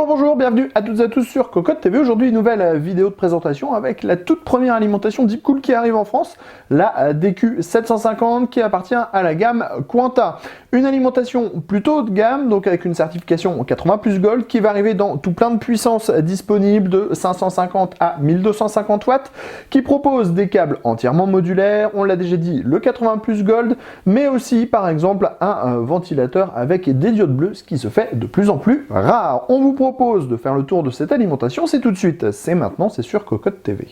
Bonjour, bienvenue à toutes et à tous sur Cocotte TV. Aujourd'hui, une nouvelle vidéo de présentation avec la toute première alimentation Deepcool qui arrive en France, la DQ750 qui appartient à la gamme Quanta. Une alimentation plutôt haut de gamme, donc avec une certification 80+ Gold qui va arriver dans tout plein de puissances disponibles de 550 à 1250 watts, qui propose des câbles entièrement modulaires, on l'a déjà dit, le 80+ Gold, mais aussi par exemple un ventilateur avec des diodes bleues, ce qui se fait de plus en plus rare. On vous propose de faire le tour de cette alimentation, c'est tout de suite, c'est maintenant, c'est sur Cocotte TV.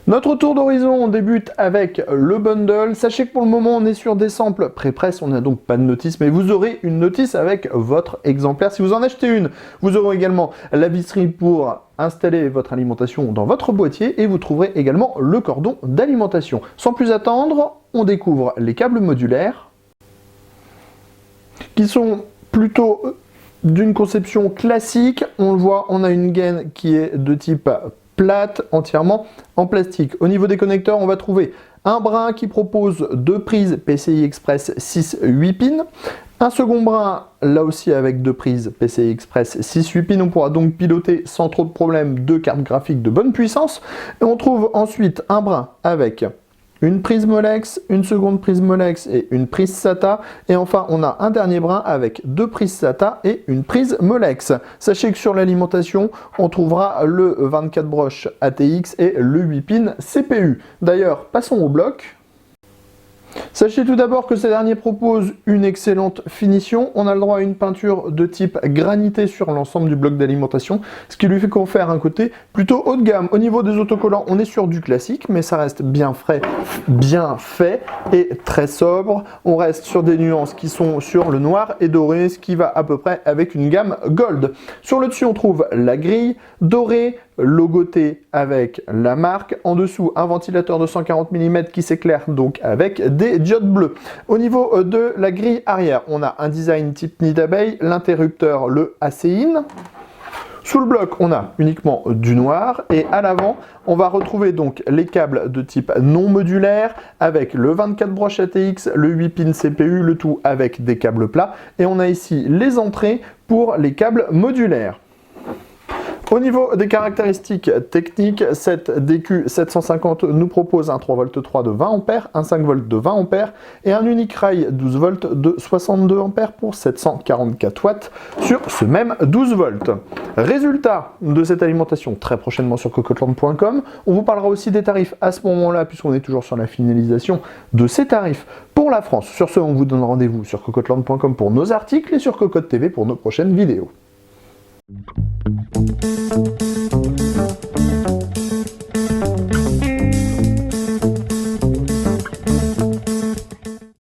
Notre tour d'horizon, on débute avec le bundle. Sachez que pour le moment, on est sur des samples pré-presse, on n'a donc pas de notice, mais vous aurez une notice avec votre exemplaire. Si vous en achetez une, vous aurez également la visserie pour installer votre alimentation dans votre boîtier et vous trouverez également le cordon d'alimentation. Sans plus attendre, on découvre les câbles modulaires qui sont plutôt d'une conception classique. On le voit, on a une gaine qui est de type plate, entièrement en plastique. Au niveau des connecteurs, on va trouver un brin qui propose deux prises PCI Express 6-8 pins, un second brin là aussi avec deux prises PCI Express 6-8 pins. On pourra donc piloter sans trop de problèmes deux cartes graphiques de bonne puissance. Et on trouve ensuite un brin avec une prise Molex, une seconde prise Molex et une prise SATA. Et enfin, on a un dernier brin avec deux prises SATA et une prise Molex. Sachez que sur l'alimentation, on trouvera le 24 broches ATX et le 8 pins CPU. D'ailleurs, passons au bloc. Sachez tout d'abord que ces derniers proposent une excellente finition. On a le droit à une peinture de type granité sur l'ensemble du bloc d'alimentation, ce qui lui fait confère un côté plutôt haut de gamme. Au niveau des autocollants, on est sur du classique, mais ça reste bien frais, bien fait et très sobre. On reste sur des nuances qui sont sur le noir et doré, ce qui va à peu près avec une gamme Gold. Sur le dessus, on trouve la grille dorée, logoté avec la marque. En dessous, un ventilateur de 140 mm qui s'éclaire donc avec des diodes bleues. Au niveau de la grille arrière, on a un design type nid d'abeille, l'interrupteur le ACIN. Sous le bloc, on a uniquement du noir et à l'avant, on va retrouver donc les câbles de type non modulaire avec le 24 broches ATX, le 8 pins CPU, le tout avec des câbles plats. Et on a ici les entrées pour les câbles modulaires. Au niveau des caractéristiques techniques, cette DQ750 nous propose un 3V3 de 20 A, un 5V de 20 A et un unique rail 12V de 62 A pour 744 watts sur ce même 12V. Résultat de cette alimentation très prochainement sur cocottland.com. On vous parlera aussi des tarifs à ce moment-là puisqu'on est toujours sur la finalisation de ces tarifs pour la France. Sur ce, on vous donne rendez-vous sur cocottland.com pour nos articles et sur Cocotte TV pour nos prochaines vidéos.